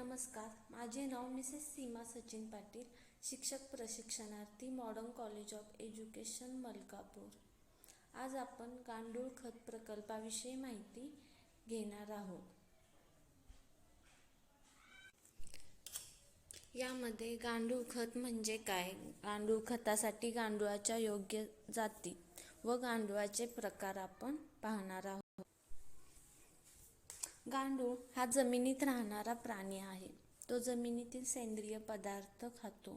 नमस्कार, माझे नाव मिसेस सीमा सचिन पाटील, शिक्षक प्रशिक्षणार्थी modern college of education Malkapur. आज आपण गांडूळ खत प्रकल्पाविषयी माहिती घेणार आहोत। यामध्ये गांडूळ खत म्हणजे काय, गांडूळ खतासाठी गांडूळाच्या योग्य जाती व गांडूळाचे प्रकार आपण पाहणार आहोत। गांडूळ हा जमिनीत राहणारा प्राणी आहे। तो जमिनीतील सेंद्रिय पदार्थ खातो।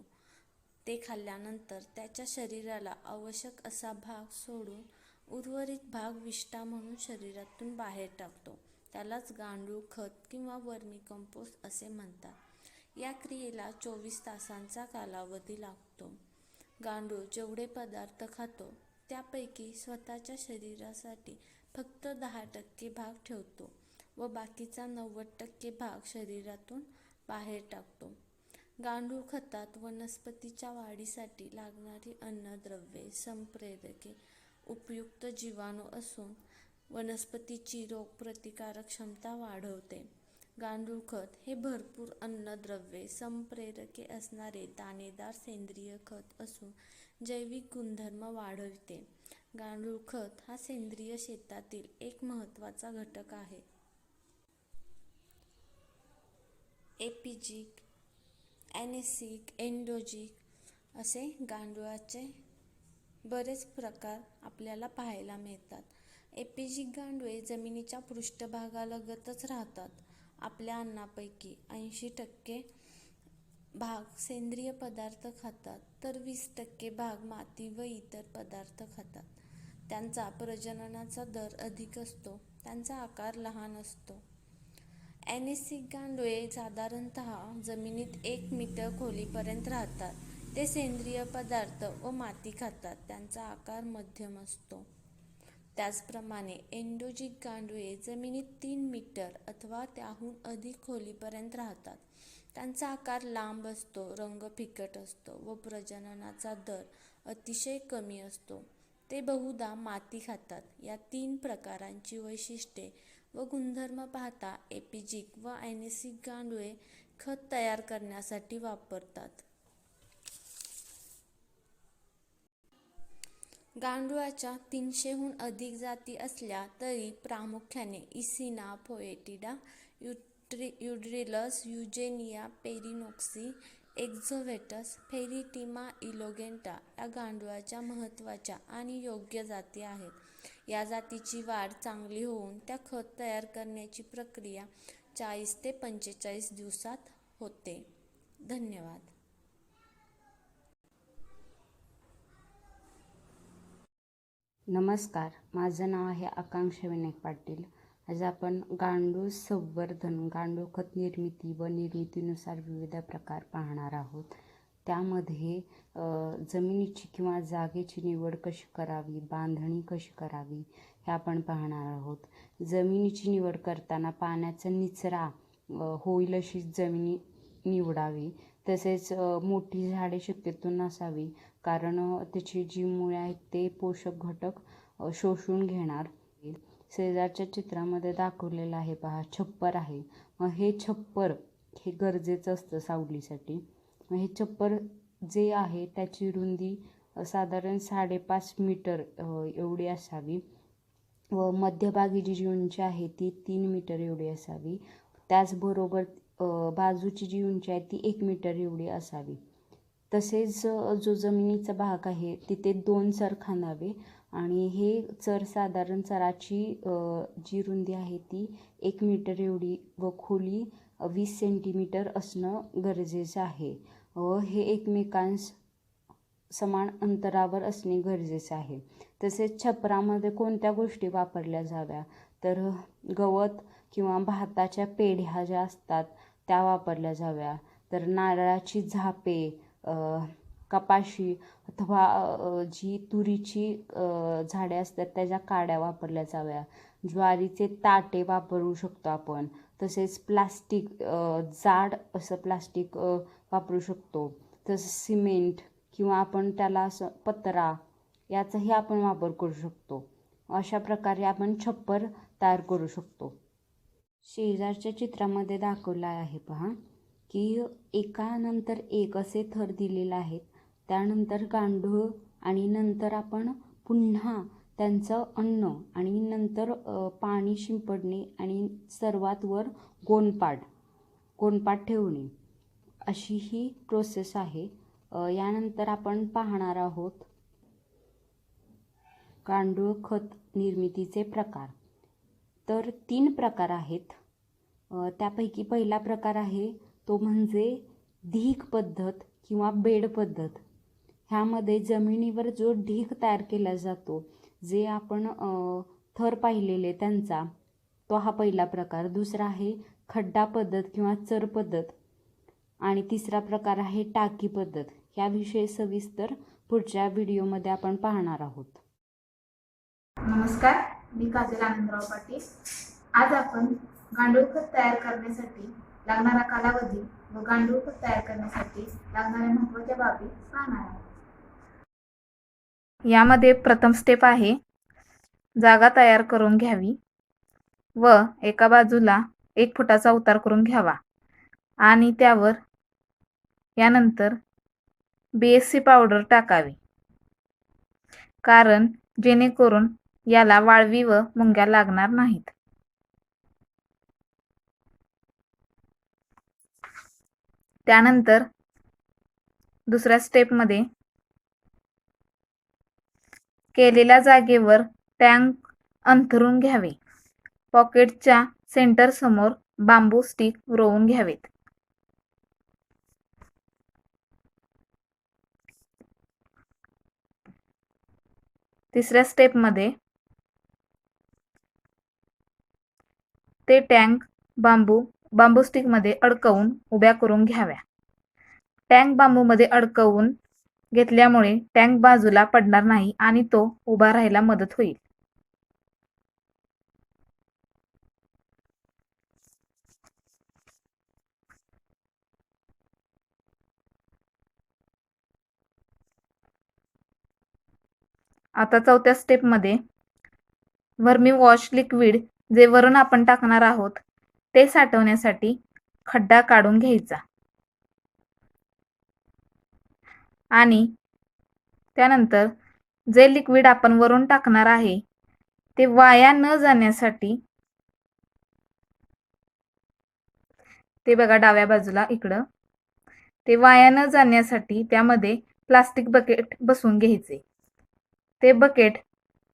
ते खाल्ल्यानंतर त्याच्या शरीराला आवश्यक असा भाग सोडून उर्वरित भाग विष्ठा म्हणून शरीरातून बाहेर टाकतो। त्यालाच गांडूळ खत किंवा वर्मी कंपोस्ट असे म्हणतात। या क्रियेला 24 तासांचा कालावधी लागतो। गांडूळ जेवढे पदार्थ खातो त्यापैकी स्वतःच्या शरीरासाठी फक्त 10% भाग ठेवतो व बाकीचा 90% भाग शरीरातून बाहेर टाकतो। गांडूळ खतात वनस्पतीच्या वाढीसाठी लागणारी अन्नद्रव्ये, संप्रेरके, उपयुक्त जीवाणू असून वनस्पतीची रोगप्रतिकारक क्षमता वाढवते। गांडूळ खत हे भरपूर अन्नद्रव्ये, संप्रेरके असणारे दाणेदार सेंद्रिय खत असून जैविक गुणधर्म वाढविते। गांडूळ खत हा सेंद्रिय शेतातील एक महत्त्वाचा घटक आहे। एपिजिक, ॲनेसिक, एंडोजिक असे गांडूळाचे बरेच प्रकार आपल्याला पाहायला मिळतात। एपिजिक गांडूळे जमिनीच्या पृष्ठभागालगतच राहतात। आपल्या अन्नापैकी 80% भाग सेंद्रिय पदार्थ खातात, तर 20% भाग माती व इतर पदार्थ खातात। त्यांचा प्रजननाचा दर अधिक असतो, त्यांचा आकार लहान असतो। ॲनेसिक गांडूळे साधारणतः जमिनीत 1 मीटर खोलीपर्यंत राहतात। ते सेंद्रिय पदार्थ व माती खातात, त्यांचा आकार मध्यम असतो। त्याचप्रमाणे एंडोजिक गांडूळे जमिनीत 3 मीटर अथवा त्याहून अधिक खोलीपर्यंत राहतात। त्यांचा आकार लांब असतो, रंग फिकट असतो व प्रजननाचा दर अतिशय कमी असतो। ते बहुधा माती खातात। या 3 प्रकारांची वैशिष्ट्ये व गुणधर्म पाहता एपिजिक व ॲनेसिक गांडूळे खत तयार करण्यासाठी वापरतात। गांडूळाच्या 300हून अधिक जाती असल्या तरी प्रामुख्याने इसिना फोएटिडा, युड्रिलस, युजेनिया पेरिनोक्सी, एक्झोव्हेटस, फेरिटिमा इलोगेंटा या गांडूळाच्या महत्त्वाच्या आणि योग्य जाती आहेत। या जातीची वाढ चांगली होऊन त्या खत तयार करण्याची प्रक्रिया 40 ते 45 दिवसात होते। धन्यवाद। नमस्कार, माझं नाव आहे आकांक्षा विनायक पाटील। आज आपण गांडूळ संवर्धन, गांडूळ खत निर्मिती व निर्मितीनुसार विविध प्रकार पाहणार आहोत। त्यामध्ये जमिनीची किंवा जागेची निवड कशी करावी, बांधणी कशी करावी हे आपण पाहणार आहोत। जमिनीची निवड करताना पाण्याचा निचरा होईल अशी जमीन निवडावी। तसेच मोठी झाडे शक्यतो नसावी, कारण त्याची जी मुळे आहेत ते पोषक घटक शोषून घेणार। शेजारच्या चित्रामध्ये दाखवलेलं आहे पहा, छप्पर आहे। हे छप्पर हे गरजेचं असतं सावलीसाठी। हे छप्पर जे आहे त्याची रुंदी साधारण 5.5 मीटर एवढी असावी व मध्यभागी जी उंची आहे ती 3 मीटर एवढी असावी। त्याचबरोबर बाजूची जी उंची आहे ती 1 मीटर एवढी असावी। तसेच जो जमिनीचा भाग आहे तिथे 2 चर खांदावे आणि हे चर साधारण चराची जी रुंदी आहे ती 1 मीटर एवढी व खोली 20 सेंटीमीटर असणं गरजेचं आहे व हे एकमेकांस समान अंतरावर असणे गरजेचे आहे। तसेच छपरामध्ये कोणत्या गोष्टी वापरल्या जाव्या, तर गवत किंवा भाताच्या पेढ्या ज्या असतात त्या वापरल्या जाव्या, तर नारळाची झापे, कपाशी अथवा जी तुरीची झाडे असतात त्याच्या काड्या वापरल्या जाव्या। ज्वारीचे ताटे वापरू शकतो आपण। तसेच प्लास्टिक, जाड असं प्लास्टिक वापरू शकतो। तसं सिमेंट किंवा आपण त्याला असं पत्रा याचाही आपण वापर करू शकतो। अशा प्रकारे आपण छप्पर तयार करू शकतो। शेजारच्या चित्रामध्ये दाखवला आहे पहा, की एकानंतर एक असे थर दिलेले आहेत. त्यानंतर गांडूळ आणि नंतर आपण पुन्हा त्यांचं अन्न आणि नंतर पाणी शिंपडणे आणि सर्वात वर गोणपाट ठेवणे अशी ही प्रोसेस आहे. यानंतर आपण पाहणार आहोत गांडूळ खत निर्मितीचे प्रकार. तर 3 प्रकार आहेत. त्यापैकी पहिला प्रकार आहे तो म्हणजे ढीग पद्धत किंवा बेड पद्धत. ह्यामध्ये जमिनीवर जो ढीग तयार केला जातो, जे आपण थर पाहिलेले त्यांचा, तो हा पहिला प्रकार. दुसरा आहे खड्डा पद्धत किंवा चर पद्धत आणि तिसरा प्रकार आहे टाकी पद्धत. याविषयी सविस्तर पुढच्या व्हिडिओमध्ये आपण पाहणार आहोत. नमस्कार, मी काजल आनंदराव पाटील. आज आपण गांडूळ खत तयार करण्यासाठी लागणारा कालावधी व गांडूळ खत तयार करण्यासाठी लागणाऱ्या महत्त्वाच्या बाबी पाहणार आहोत. यामध्ये प्रथम स्टेप आहे जागा तयार करून घ्यावी व एका बाजूला 1 फुटाचा उतार करून घ्यावा आणि त्यावर यानंतर BSC पावडर टाकावी, कारण जेणेकरून याला वाळवी व मुंग्या लागणार नाहीत. त्यानंतर दुसऱ्या स्टेपमध्ये केलेल्या जागेवर टँक अंथरून घ्यावे. पॉकेटच्या सेंटर समोर बांबू स्टिक रोवून घ्यावेत. तिसऱ्या स्टेपमध्ये ते टँक बांबू स्टिकमध्ये अडकवून उभ्या करून घ्याव्या. टँक बांबूमध्ये अडकवून घेतल्यामुळे टँक बाजूला पडणार नाही आणि तो उभा राहायला मदत होईल. आता चौथ्या स्टेपमध्ये वर्मी वॉश लिक्विड जे वरून आपण टाकणार आहोत ते साठवण्यासाठी खड्डा काढून घ्यायचा आणि त्यानंतर जे लिक्विड आपण वरून टाकणार आहे ते वाया न जाण्यासाठी, ते बघा डाव्या बाजूला इकडं, ते वाया न जाण्यासाठी त्यामध्ये प्लास्टिक बकेट बसवून घ्यायचे. ते बकेट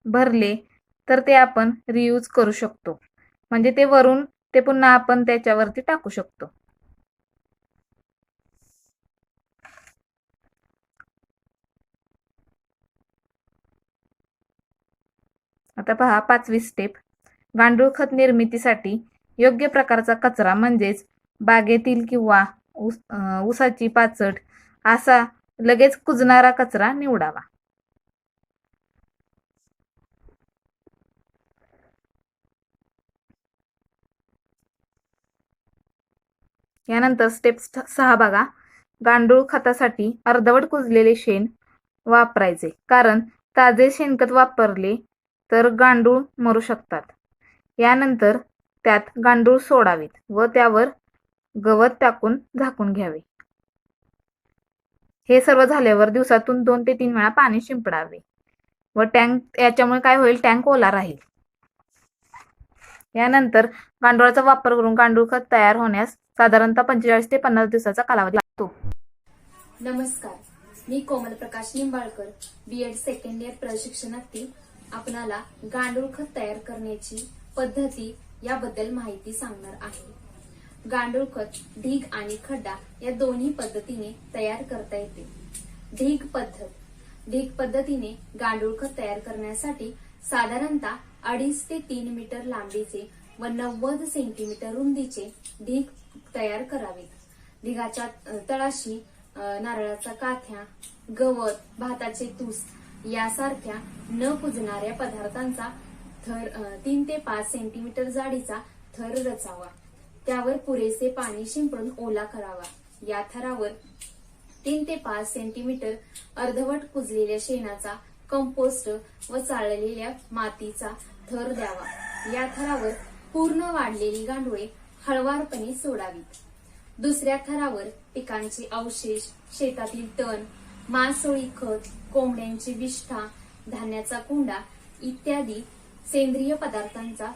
भरले तर ते आपण रियूज करू शकतो, म्हणजे ते वरून ते पुन्हा आपण त्याच्यावरती टाकू शकतो. आता पहा 5वी स्टेप. गांडूळ खत निर्मितीसाठी योग्य प्रकारचा कचरा म्हणजेच बागेतील किंवा ऊसाची पाचट असा लगेच कुजणारा कचरा निवडावा. यानंतर स्टेप 6 बघा. गांडूळ खतासाठी अर्धवट कुजलेले शेण वापरायचे, कारण ताजे शेणखत वापरले तर गांडूळ मरू शकतात. यानंतर त्यात गांडूळ सोडावेत व त्यावर गवत टाकून झाकून घ्यावे. हे सर्व झाल्यावर दिवसातून 2 ते 3 वेळा पाणी शिंपडावे व याच्यामुळे काय होईल, टँक ओला राहील. यानंतर गांडूळाचा वापर करून गांडूळ खत तयार होण्यास साधारणतः 45 ते 50 दिवसाचा कालावधी लागतो. नमस्कार, मी कोमल प्रकाश निंबाळकर, B.Ed सेकंड इयर प्रशिक्षणार्थी. आपणाला गांडूळ खत तयार करण्याची पद्धती याबद्दल माहिती सांगणार आहे. गांडूळ खत ढीग आणि खड्डा या दोन्ही पद्धतीने तयार करता येते. ढीग पद्धतीने गांडूळ खत तयार करण्यासाठी साधारणतः 2.5 ते 3 मीटर लांबीचे व 90 सेंटीमीटर रुंदीचे ढीग तयार करावेत. ढिगाच्या तळाशी नारळाचा काथ्या, गवत, भाताचे तूस यासारख्या न कुजणाऱ्या पदार्थांचा थर 3 ते 5 सेंटीमीटर जाडीचा थर रचावा. त्यावर पुरेसे पाणी शिंपडून ओला करावा. या थरावर 3 ते 5 सेंटीमीटर अर्धवट कुजलेल्या शेणाचा, कंपोस्ट व चाळलेल्या मातीचा थर द्यावा. या थरावर पूर्ण वाढलेली गांडुळे हळवारपणे सोडावीत. दुसऱ्या थरावर पिकांचे अवशेष, शेतातील तण, मासोळी खत, कोंबड्यांची विष्ठा, धान्याचा कुंडा इत्यादी सेंद्रिय पदार्थांचा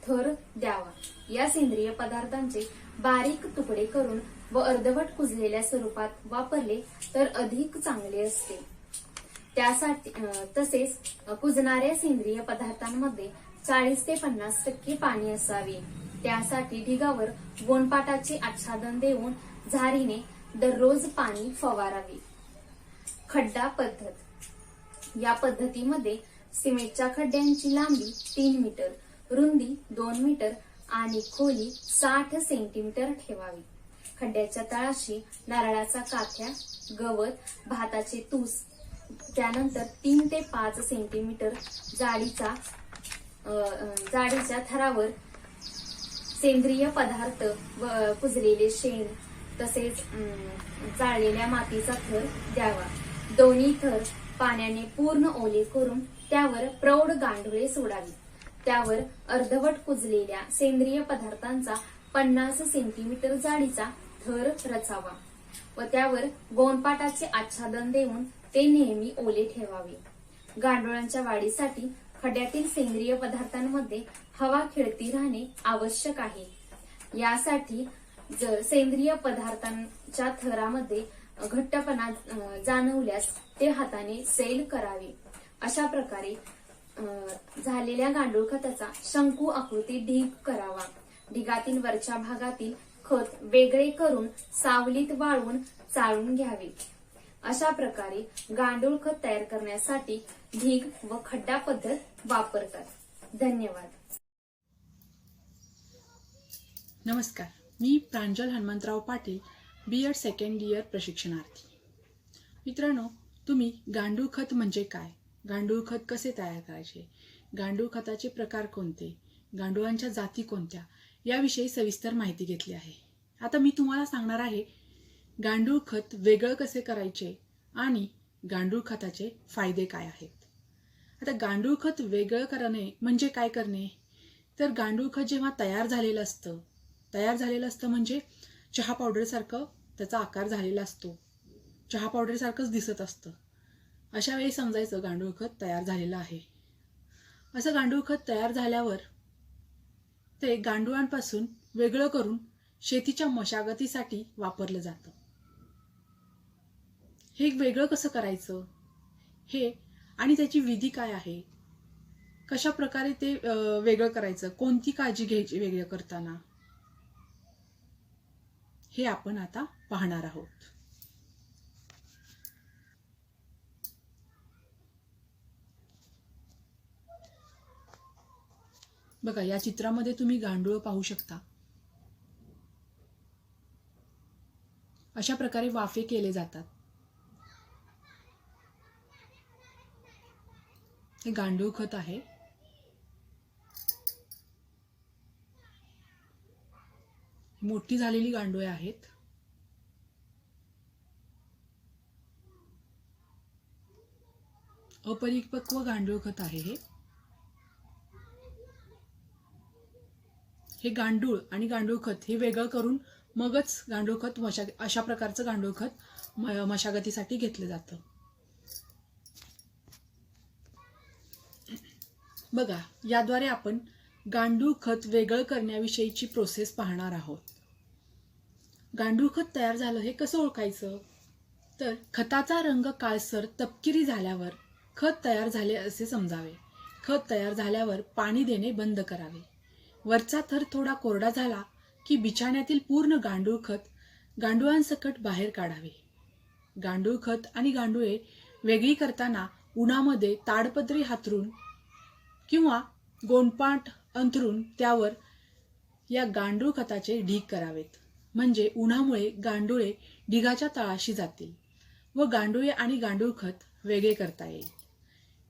थर द्यावा. या सेंद्रिय पदार्थांचे बारीक तुकडे करून व अर्धवट कुजलेल्या स्वरूपात वापरले तर अधिक चांगले असते. त्यासाठी तसेच कुजणाऱ्या सेंद्रिय पदार्थांमध्ये 40 ते 50% पाणी असावे. त्यासाठी ढिगावर गोणपाटाचे आच्छादन देऊन झारीने दररोज पाणी फवारावे. खड्डा पद्धत. या पद्धतीमध्ये सिमेंटच्या खड्ड्यांची लांबी 3 मीटर, रुंदी 2 मीटर आणि खोली 60 सेंटीमीटर ठेवावी. खड्ड्याच्या तळाशी नारळाचा काथ्या, गवत, भाताचे तूस, त्यानंतर 3 ते 5 सेंटीमीटर जाडीच्या थरावर सेंद्रिय पदार्थ व कुजलेले शेण तसेच चाळलेल्या मातीचा थर द्यावा. दोन्ही थर पाण्याने पूर्ण ओले करून त्यावर प्रौढ गांडुळे सोडावी. त्यावर अर्धवट कुजलेल्या सेंद्रिय पदार्थांचा 50 सेंटीमीटर जाडीचा थर रचावा व त्यावर गोणपाटाचे आच्छादन देऊन ते नेहमी ओले ठेवावे. गांडुळांच्या वाढीसाठी खड्ड्यातील सेंद्रिय पदार्थांमध्ये हवा खेळती राहणे आवश्यक आहे. यासाठी जर सेंद्रिय पदार्थांच्या थरामध्ये घट्टपणा जाणवल्यास ते हाताने सैल करावे. अशा प्रकारे झालेल्या गांडूळ खताचा शंकू आकृती ढीग करावा. ढिगातील वरच्या भागातील खत वेगळे करून सावलीत वाळवून चाळून घ्यावे. अशा प्रकारे गांडूळ खत तयार करण्यासाठी ढीग व खड्डा पद्धत वापरतात. धन्यवाद. नमस्कार, मी Pranjal Hanumantrao Patil, B.Ed second year प्रशिक्षणार्थी. मित्रांनो, तुम्ही गांडूळ खत म्हणजे काय, गांडूळ खत कसे तयार करायचे, गांडूळ खताचे प्रकार कोणते, गांडुळांच्या जाती कोणत्या याविषयी सविस्तर माहिती घेतली आहे. आता मी तुम्हाला सांगणार आहे गांडूळ खत वेगळं कसे करायचे आणि गांडूळ खताचे फायदे काय आहेत. आता गांडूळ खत वेगळं करणे म्हणजे काय करणे, तर गांडूळ खत जेव्हा तयार झालेलं असतं म्हणजे चहा पावडरसारखं त्याचा आकार झालेला असतो, चहा पावडरसारखंच दिसत असतं. अशा वेळी समजायचं गांडूळ खत तयार झालेलं आहे. असं गांडूळ खत तयार झाल्यावर ते गांडुळांपासून वेगळं करून शेतीच्या मशागतीसाठी वापरलं जातं. हे वेगळं कसं करायचं हे आणि त्याची विधी काय आहे, कशा प्रकारे ते वेगळं करायचं, कोणती काळजी घ्यायची वेगळं करताना, हे आपण आता पाहणार आहोत. बघा, या चित्रामध्ये तुम्ही गांडूळ पाहू शकता. अशा प्रकारे वाफे केले जातात. हे गांडूळ खत आहे. मोठी झालेली गांडुळे आहेत. अपरिपक्व गांडूळ खत आहे हे गांडूळ आणि गांडूळ खत हे वेगळं करून मगच गांडूळ खत अशा प्रकारचं गांडूळ खत मशागतीसाठी घेतलं जातं. बघा, याद्वारे आपण गांडूळ खत वेगळं करण्याविषयीची प्रोसेस पाहणार आहोत. गांडूळ खत तयार झालं हे कसं ओळखायचं, तर खताचा रंग काळसर तपकिरी झाल्यावर खत तयार झाले असे समजावे. खत तयार झाल्यावर पाणी देणे बंद करावे. वरचा थर थोडा कोरडा झाला की बिछाण्यातील पूर्ण गांडूळ खत गांडुळांसकट बाहेर काढावे. गांडूळ खत आणि गांडुळे वेगळी करताना उन्हामध्ये ताडपत्री हातरून किंवा गोणपाट अंथरून त्यावर या गांडूळ खताचे ढीग करावेत. म्हणजे उन्हामुळे गांडुळे ढिगाच्या तळाशी जातील व गांडुळे आणि गांडूळ खत वेगळे करता येईल.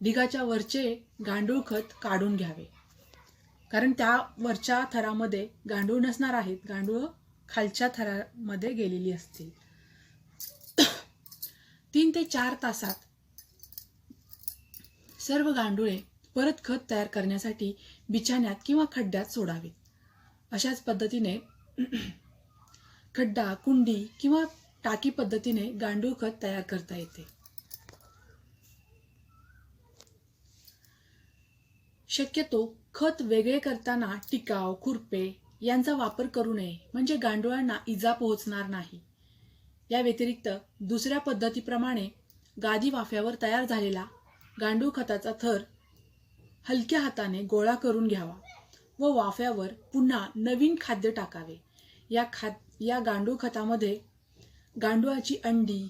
ढिगाच्या वरचे गांडूळ खत काढून घ्यावे, कारण त्या वरच्या थरामध्ये गांडूळ नसणार आहेत, गांडूळ खालच्या थरामध्ये गेलेली असतील. 3 ते 4 तासात सर्व गांडुळे परत खत तयार करण्यासाठी बिछाण्यात किंवा खड्ड्यात सोडावेत. अशाच पद्धतीने खड्डा, कुंडी किंवा टाकी पद्धतीने गांडूळ खत तयार करता येते. शक्यतो खत वेगळे करताना टिकाव, खुरपे यांचा वापर करू नये, म्हणजे गांडुळांना इजा पोहोचणार नाही. या व्यतिरिक्त दुसऱ्या पद्धतीप्रमाणे गादी वाफ्यावर तयार झालेला गांडूळ खताचा थर हलक्या हाताने गोळा करून घ्यावा व वाफ्यावर पुन्हा नवीन खाद्य टाकावे. या गांडूळ खतामध्ये गांडुळाची अंडी,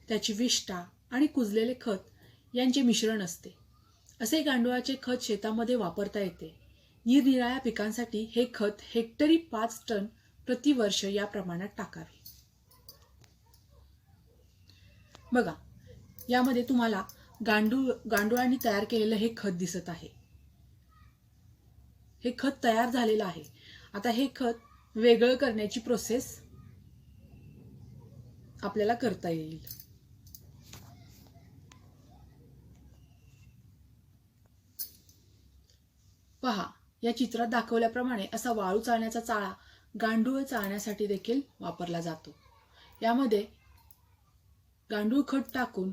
त्याची विष्ठा आणि कुजलेले खत यांचे मिश्रण असते. असे गांडुळाचे खत शेतामध्ये वापरता येते. निरनिराळ्या पिकांसाठी हे खत हेक्टरी 5 टन प्रतिवर्ष या प्रमाणात टाकावे. बघा, यामध्ये तुम्हाला गांडुळांनी तयार केलेलं हे खत दिसत आहे. हे खत तयार झालेलं आहे. आता हे खत वेगळं करण्याची प्रोसेस आपल्याला करता येईल. पहा, या चित्रात दाखवल्याप्रमाणे असा वाळू चाळण्याचा चाळा गांडूळ चाळण्यासाठी देखील वापरला जातो. यामध्ये गांडूळ खत टाकून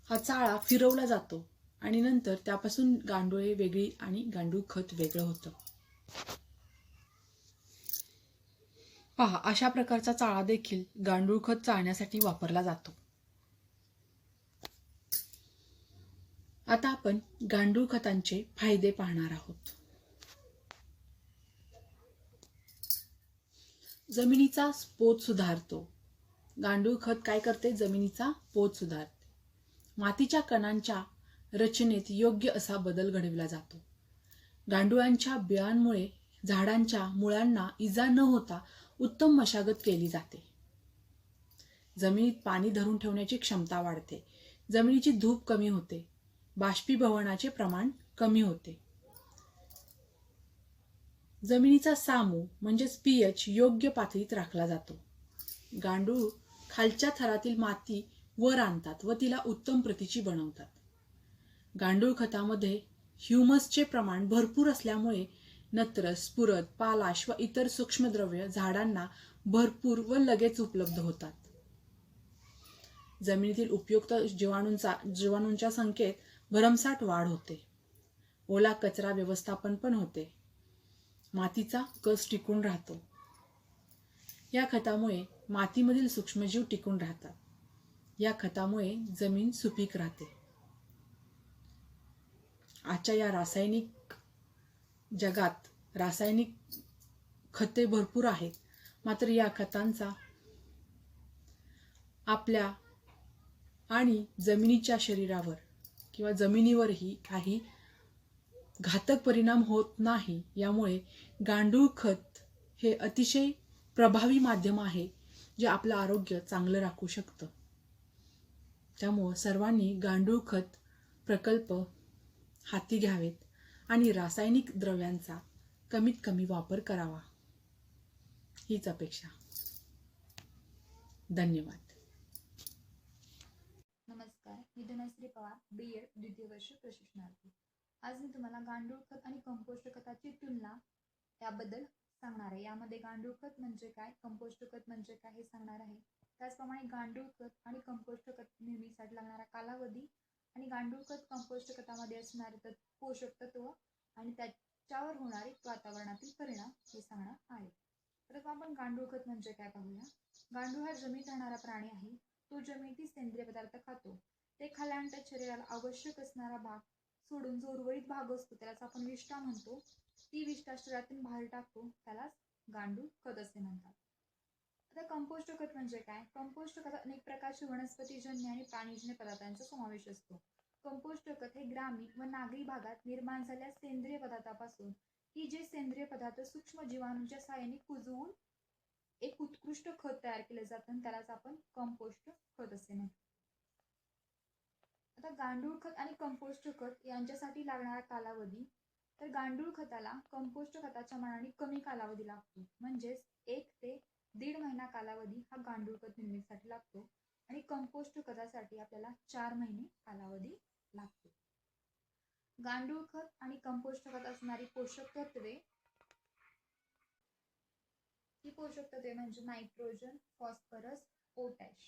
हा चाळा फिरवला जातो आणि नंतर त्यापासून गांडुळे वेगळी आणि गांडूळ खत वेगळं होतं. पहा, अशा प्रकारचा चाळा देखील गांडूळ खत चाळण्यासाठी वापरला जातो. आता आपण गांडूळ खतांचे फायदे पाहणार आहोत. जमिनीचा पोत सुधारतो. गांडूळ खत काय करते? जमिनीचा पोत सुधारते. मातीच्या कणांच्या रचनेत योग्य असा बदल घडविला जातो. गांडुळांच्या बिळांमुळे झाडांच्या मुळांना इजा न होता उत्तम मशागत केली जाते. जमिनीत पाणी धरून ठेवण्याची क्षमता वाढते. जमिनीची धूप कमी होते. बाष्पीभवनाचे प्रमाण कमी होते. जमिनीचा सामू म्हणजेच pH योग्य पातळीत राखला जातो. गांडूळ खालच्या थरातील माती वर आणतात व तिला उत्तम प्रतीची बनवतात. गांडूळ खतामध्ये ह्युमसचे प्रमाण भरपूर असल्यामुळे नत्र, स्फुरद, पालाश व इतर सूक्ष्मद्रव्य झाडांना भरपूर व लगेच उपलब्ध होतात. जमिनीतील उपयुक्त जीवाणूंच्या संख्येत भरमसाठ वाढ होते. ओला कचरा व्यवस्थापन पण होते. मातीचा कस टिकून राहतो. या खतामुळे मातीमधील सूक्ष्मजीव टिकून राहतात. या खतामुळे जमीन सुपीक राहते. आजच्या या रासायनिक जगात रासायनिक खते भरपूर आहेत, मात्र या खतांचा आपल्या आणि जमिनीच्या शरीरावर किंवा जमिनीवरही काही घातक परिणाम होत नाही. यामुळे गांडूळ खत हे अतिशय प्रभावी माध्यम आहे, जे आपलं आरोग्य चांगलं राखू शकतं. त्यामुळे सर्वांनी गांडूळ खत प्रकल्प हाती घ्यावेत आणि रासायनिक द्रव्यांचा कमीत कमी वापर करावा, हीच अपेक्षा. धन्यवाद. नमस्कार, मी धनश्री पवार, B.Ed द्वितीय वर्ष प्रशिक्षणार्थी. आज मी तुम्हाला गांडूळ खत आणि कंपोस्ट खताची तुलना याबद्दल सांगणार आहे. यामध्ये गांडूळ खत म्हणजे काय, कंपोस्ट खत म्हणजे काय हे सांगणार आहे. त्याचप्रमाणे गांडूळ खत आणि कंपोस्ट खत निर्मितीसाठी लागणारा कालावधी आणि गांडूळ खत कंपोस्ट खतामध्ये असणारे पोषक तत्व आणि त्याच्यावर होणारे वातावरणातील परिणाम हे सांगणार आहे. प्रथम आपण गांडूळ खत म्हणजे काय पाहूया. गांडूळ हा जमिनीत राहणारा प्राणी आहे. तो जमिनीतील सेंद्रिय पदार्थ खातो. ते खाल्यानंतर शरीराला आवश्यक असणारा भाग सोडून जो उर्वरित भाग असतो त्यालाच आपण विष्ठा म्हणतो. ती विष्ठा शरीरातून बाहेर टाकतो, त्यालाच गांडूळ खत असे म्हणतात. आता कंपोस्ट खत म्हणजे काय. कंपोस्ट खतात अनेक प्रकारचे वनस्पतीजन्य आणि प्राणीजन्य पदार्थांचा समावेश असतो. कंपोस्ट खत हे ग्रामीण व नागरी भागात निर्माण झालेल्या सेंद्रिय पदार्थापासून की जे सेंद्रिय पदार्थ सूक्ष्म जीवाणूंच्या सहाय्याने कुजवून एक उत्कृष्ट खत तयार केलं जातं, त्यालाच आपण कंपोस्ट खत असे म्हणतो. आता गांडूळ खत आणि कंपोस्ट खत यांच्यासाठी लागणारा कालावधी, तर गांडूळ खताला कंपोस्ट खताच्या मानाने कमी कालावधी लागतो. म्हणजेच 1 ते 1.5 महिना कालावधी हा गांडूळ खत निर्मितीसाठी लागतो आणि कंपोस्ट खतासाठी आपल्याला 4 महिने कालावधी लागतो. गांडूळ खत आणि कंपोस्ट खत असणारी पोषक तत्वे ही पोषक तत्वे म्हणजे नायट्रोजन, फॉस्फरस, पोटॅश.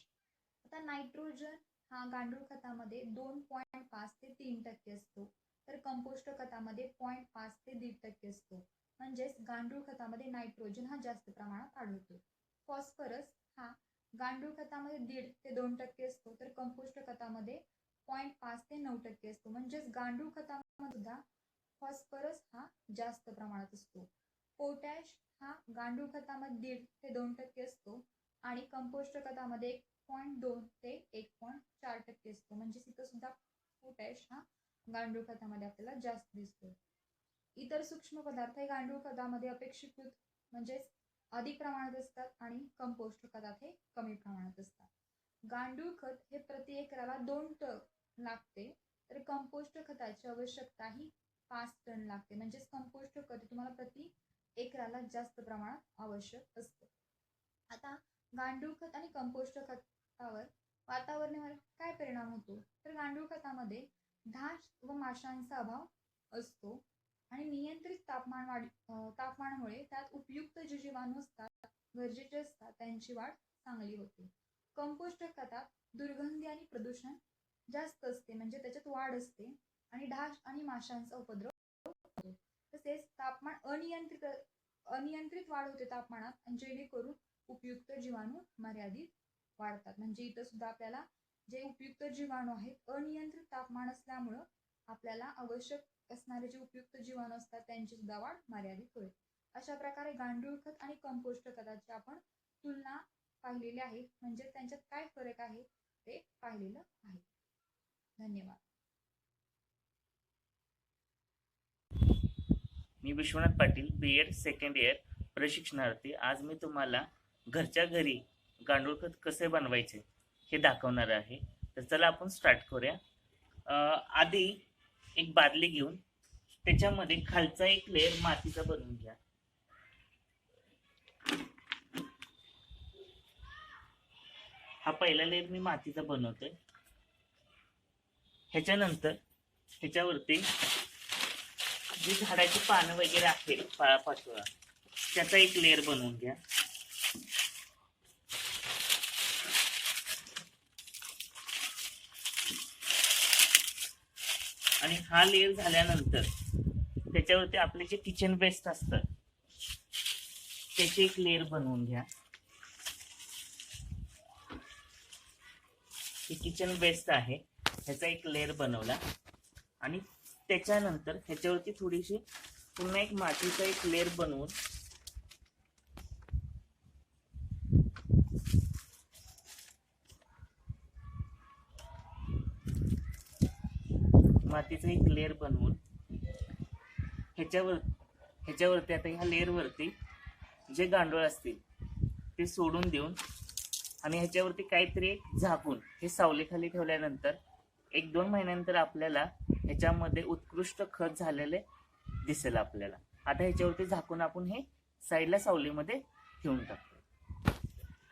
आता नायट्रोजन हा गांडूळ खतामध्ये 2.5 ते 3% असतो, तर कंपोस्ट खतामध्ये 0.5 ते 1.5% असतो. म्हणजेच गांडूळ खतामध्ये नायट्रोजन हा जास्त प्रमाणात आढळतो. फॉस्फरस हा गांडूळ खतामध्ये 1.5 ते 2% असतो, तर कंपोस्ट खतामध्ये 0.5 ते 9% असतो. म्हणजेच गांडूळ खतामध्ये सुद्धा फॉस्फरस हा जास्त प्रमाणात असतो. पोटॅश हा गांडूळ खतामध्ये 1.5 ते 2% असतो आणि कंपोस्ट खतामध्ये 1.2 ते 1.4% असतो. म्हणजे इथं सुद्धा पोटॅश हा गांडूळ खतामध्ये आपल्याला जास्त दिसतो. इतर सूक्ष्म पदार्थ हे गांडूळ खतामध्ये अपेक्षित म्हणजेच अधिक प्रमाणात असतात आणि कंपोस्ट खतात हे कमी प्रमाणात असतात. गांडूळ खत हे प्रति एकराला 2 टन लागते, तर कंपोस्ट खताची आवश्यकता ही 5 टन लागते. म्हणजेच कंपोस्ट खत तुम्हाला प्रति एकराला जास्त प्रमाणात आवश्यक असतं. आता गांडूळ खत आणि कंपोस्ट खतावर वातावरणावर काय परिणाम होतो, तर गांडूळ खतामध्ये डास व माशांचा अभाव असतो आणि नियंत्रित तापमानामुळे त्यात उपयुक्त जे जीवाणू असतात गरजेचे असतात त्यांची वाढ चांगली होते. कंपोस्ट खतात दुर्गंधी आणि प्रदूषण जास्त असते, म्हणजे त्याच्यात वाढ असते आणि डास आणि माशांचा उपद्रव होतो. तसेच तापमान अनियंत्रित वाढ होते तापमानात, जेणेकरून उपयुक्त जीवाणू मर्यादित वाढतात. म्हणजे इथं सुद्धा आपल्याला जे उपयुक्त जीवाणू आहेत अनियंत्रित तापमान असल्यामुळं आपल्याला आवश्यक असणारे जे उपयुक्त जीवाणू असतात त्यांची सुद्धा वाढ मर्यादित होईल. अशा प्रकारे गांडूळ खत आणि कंपोस्ट खताची आपण तुलना पाहिलेली आहे, म्हणजे त्यांच्यात काय फरक आहे ते पाहिलेलं आहे. धन्यवाद. मी Vishwanath Patil, BEd second year प्रशिक्षणार्थी. आज मी तुम्हाला घरच्या घरी गांडूळ खत कसे बनवायचे हे दाखवणार आहे. तर चला आपण स्टार्ट करूया. आधी एक बादली घेऊन त्याच्यामध्ये खालचा एक लेयर मातीचा बनवून घ्या. हा पहिला लेयर मी मातीचा बनवतोय. ह्याच्यानंतर ह्याच्यावरती जी झाडाची पानं वगैरे आहेत पाळापाचोळा त्याचा एक लेयर बनवून घ्या. आणि हा लेयर झाल्यानंतर त्याच्यावरती आपले जे किचन वेस्ट असतात त्याचे एक लेयर बनवून घ्या. हे किचन वेस्ट आहे ह्याचा एक लेयर बनवला आणि त्याच्यानंतर ह्याच्यावरती थोडीशी पुन्हा एक मातीचा एक लेयर बनवून ह्याच्यावरती आता ह्या लेयर वरती जे गांडूळ असतील ते सोडून देऊन आणि ह्याच्यावरती काहीतरी झाकून हे सावलीखाली ठेवल्यानंतर 1-2 महिन्यानंतर आपल्याला ह्याच्यामध्ये उत्कृष्ट खत झालेले दिसेल आपल्याला. आता ह्याच्यावरती झाकून आपण हे साईडला सावलीमध्ये ठेवून टाकतो.